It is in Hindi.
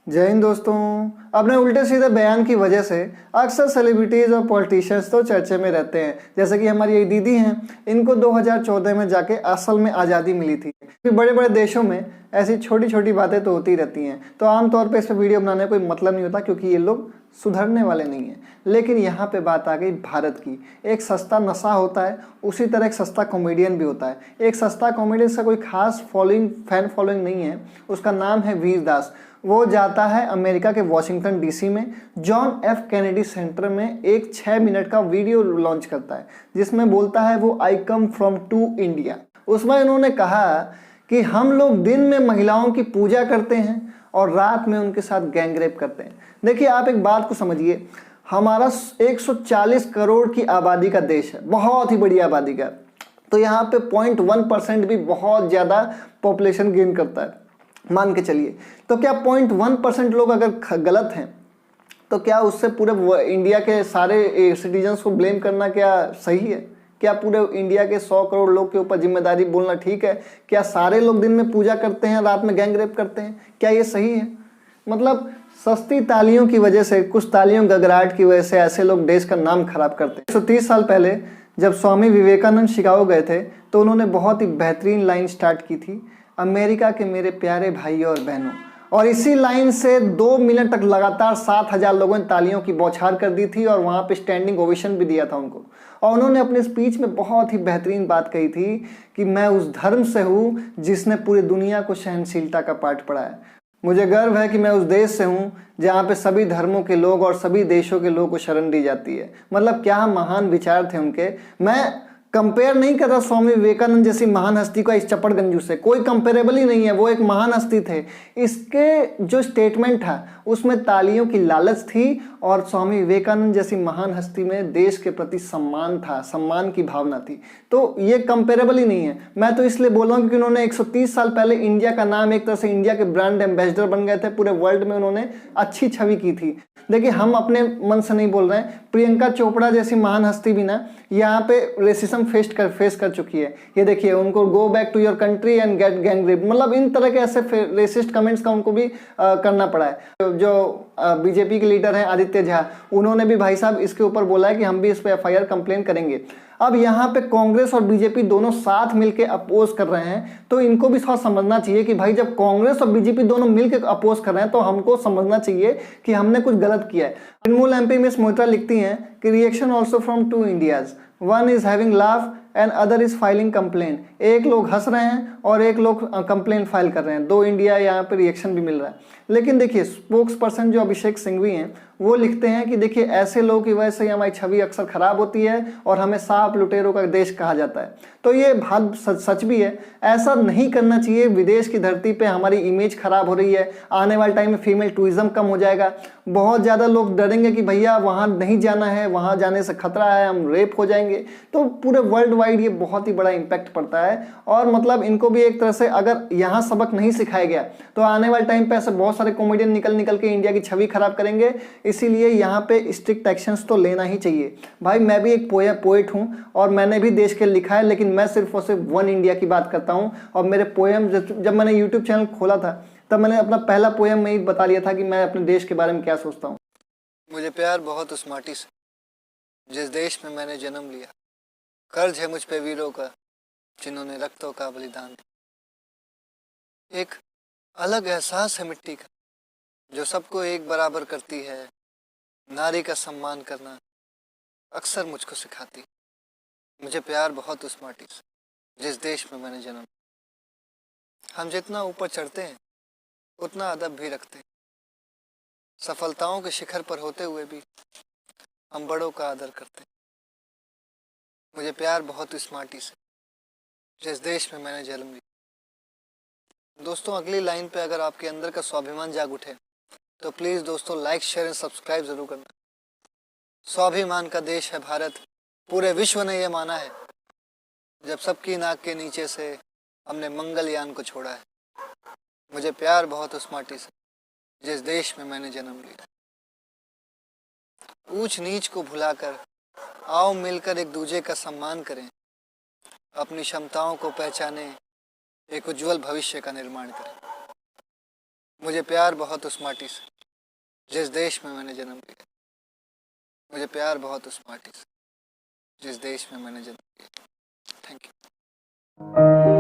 जय हिंद दोस्तों। अपने उल्टे सीधे बयान की वजह से अक्सर सेलिब्रिटीज़ और पॉलिटिशियंस तो चर्चे में रहते हैं। जैसे कि हमारी ये दीदी हैं, इनको 2014 में जाके असल में आज़ादी मिली थी। बड़े बड़े देशों में ऐसी छोटी छोटी बातें तो होती रहती हैं, तो आमतौर पे इस पर वीडियो बनाने का कोई मतलब नहीं होता, क्योंकि ये लोग सुधरने वाले नहीं हैं। लेकिन यहाँ पे बात आ गई भारत की। एक सस्ता नशा होता है, उसी तरह एक सस्ता कॉमेडियन भी होता है। एक सस्ता कॉमेडियन से कोई खास फैन फॉलोइंग नहीं है, उसका नाम है वीर दास। वो जाता है अमेरिका के वॉशिंगटन डीसी में जॉन एफ कैनेडी सेंटर में एक 6 मिनट का वीडियो लॉन्च करता है, जिसमें बोलता है वो आई कम फ्रॉम टू इंडिया। उसमें उन्होंने कहा कि हम लोग दिन में महिलाओं की पूजा करते हैं और रात में उनके साथ गैंगरेप करते हैं। देखिए, आप एक बात को समझिए, हमारा 140 करोड़ की आबादी का देश है, बहुत ही बड़ी आबादी का। तो यहाँ पे 0.1% भी बहुत ज़्यादा पॉपुलेशन गेन करता है, मान के चलिए। तो क्या 0.1% लोग अगर गलत हैं, तो क्या उससे पूरे इंडिया के सारे सिटीजन्स को ब्लेम करना क्या सही है? क्या पूरे इंडिया के 100 करोड़ लोग के ऊपर जिम्मेदारी बोलना ठीक है? क्या सारे लोग दिन में पूजा करते हैं, रात में गैंग रेप करते हैं? क्या ये सही है? मतलब सस्ती तालियों की वजह से, कुछ तालियों गगराहट की वजह से ऐसे लोग देश का नाम खराब करते हैं। 130 साल पहले जब स्वामी विवेकानंद शिकागो गए थे, तो उन्होंने बहुत ही बेहतरीन लाइन स्टार्ट की थी, अमेरिका के मेरे प्यारे भाइयों और बहनों। और इसी लाइन से 2 मिनट तक लगातार 7,000 लोगों ने तालियों की बौछार कर दी थी और वहाँ पे स्टैंडिंग ओवेशन भी दिया था उनको। और उन्होंने अपने स्पीच में बहुत ही बेहतरीन बात कही थी कि मैं उस धर्म से हूँ जिसने पूरी दुनिया को सहनशीलता का पाठ पढ़ाया। मुझे गर्व है कि मैं उस देश से हूँ जहाँ पे सभी धर्मों के लोग और सभी देशों के लोगों को शरण दी जाती है। मतलब क्या महान विचार थे उनके। मैं कंपेयर नहीं कर रहा स्वामी विवेकानंद जैसी महान हस्ती को इस चपड़गंजू से, कोई कंपेरेबल ही नहीं है। वो एक महान हस्ती थे। इसके जो स्टेटमेंट था उसमें तालियों की लालच थी और स्वामी विवेकानंद जैसी महान हस्ती में देश के प्रति सम्मान था, सम्मान की भावना थी। तो ये कंपेरेबल ही नहीं है। मैं तो इसलिए बोल रहा हूँ क्योंकि उन्होंने 130 साल पहले इंडिया का नाम, एक तरह से इंडिया के ब्रांड एम्बेसडर बन गए थे। पूरे वर्ल्ड में उन्होंने अच्छी छवि की थी। देखिए, हम अपने मन से नहीं बोल रहे हैं। प्रियंका चोपड़ा जैसी महान हस्ती भी ना यहाँ पे रेसिज्म फेस कर चुकी है। ये देखिए, उनको go back to your country and get gang rape, मतलब इन तरह के ऐसे रेसिस्ट कमेंट्स का उनको भी करना पड़ा है। जो बीजेपी के लीडर हैं आदित्य झा, उन्होंने भी भाई साहब इसके ऊपर बोला है कि हम भी इस पे FIR कंप्लेन करेंगे। अब यहाँ पे कांग्रेस और बीजेपी दोनों साथ मिलकर अपोज कर रहे हैं, तो इनको भी थोड़ा समझना चाहिए कि भाई जब कांग्रेस और बीजेपी दोनों मिलकर अपोज कर रहे हैं तो हमको समझना चाहिए कि हमने कुछ गलत किया है। तृणमूल MP मिस मोहित्रा लिखती हैं कि reaction also from 2 India's, one is having laugh and other is filing complain. एक लोग हंस रहे हैं और एक लोग कंप्लेन फाइल कर रहे हैं। 2 इंडिया, यहाँ पे रिएक्शन भी मिल रहा है। लेकिन देखिए, स्पोक्स पर्सन जो अभिषेक सिंघवी हैं, वो लिखते हैं कि देखिए, ऐसे लोगों की वजह से हमारी छवि अक्सर खराब होती है और हमें सांप लुटेरों का देश कहा जाता है। तो ये बात सच भी है। ऐसा नहीं करना चाहिए। विदेश की धरती पे हमारी इमेज खराब हो रही है। आने वाले टाइम में फीमेल टूरिज्म कम हो जाएगा। बहुत ज़्यादा लोग डरेंगे कि भैया वहाँ नहीं जाना है, वहाँ जाने से खतरा है, हम रेप हो जाएंगे। तो पूरे वर्ल्ड वाइड ये बहुत ही बड़ा इम्पैक्ट पड़ता है। और मतलब इनको भी एक तरह से अगर यहाँ सबक नहीं सिखाया गया तो आने वाले टाइम पे ऐसे बहुत सारे कॉमेडियन निकल के इंडिया की छवि खराब करेंगे। इसीलिए यहाँ पे स्ट्रिक्ट एक्शंस तो लेना ही चाहिए। भाई, मैं भी एक पोएट हूँ और मैंने भी देश के लिखा है, लेकिन मैं सिर्फ और सिर्फ 1 इंडिया की बात करता हूँ। और मेरे पोएम, जब मैंने यूट्यूब चैनल खोला था तब मैंने अपना पहला पोएम में ही बता लिया था कि मैं अपने देश के बारे में क्या सोचता हूँ। मुझे प्यार बहुत उस माटी से जिस देश में मैंने जन्म लिया। कर्ज है मुझ पे वीरों का जिन्होंने रक्तों का बलिदान दिया। एक अलग एहसास है मिट्टी का जो सबको एक बराबर करती है। नारी का सम्मान करना अक्सर मुझको सिखाती। मुझे प्यार बहुत उस माटी से जिस देश में मैंने जन्म। हम जितना ऊपर चढ़ते हैं उतना अदब भी रखते हैं। सफलताओं के शिखर पर होते हुए भी हम बड़ों का आदर करते हैं। मुझे प्यार बहुत इस माटी से जिस देश में मैंने जन्म लिया। दोस्तों, अगली लाइन पे अगर आपके अंदर का स्वाभिमान जाग उठे तो प्लीज़ दोस्तों लाइक, शेयर एंड सब्सक्राइब ज़रूर करना। स्वाभिमान का देश है भारत। पूरे विश्व ने यह माना है जब सबकी नाक के नीचे से हमने मंगलयान को छोड़ा है। मुझे प्यार बहुत उस माटी से जिस देश में मैंने जन्म लिया। ऊंच नीच को भुलाकर आओ मिलकर एक दूसरे का सम्मान करें। अपनी क्षमताओं को पहचानें, एक उज्जवल भविष्य का निर्माण करें। मुझे प्यार बहुत उस माटी से जिस देश में मैंने जन्म लिया। मुझे प्यार बहुत उस माटी से जिस देश में मैंने जन्म लिया। Thank you.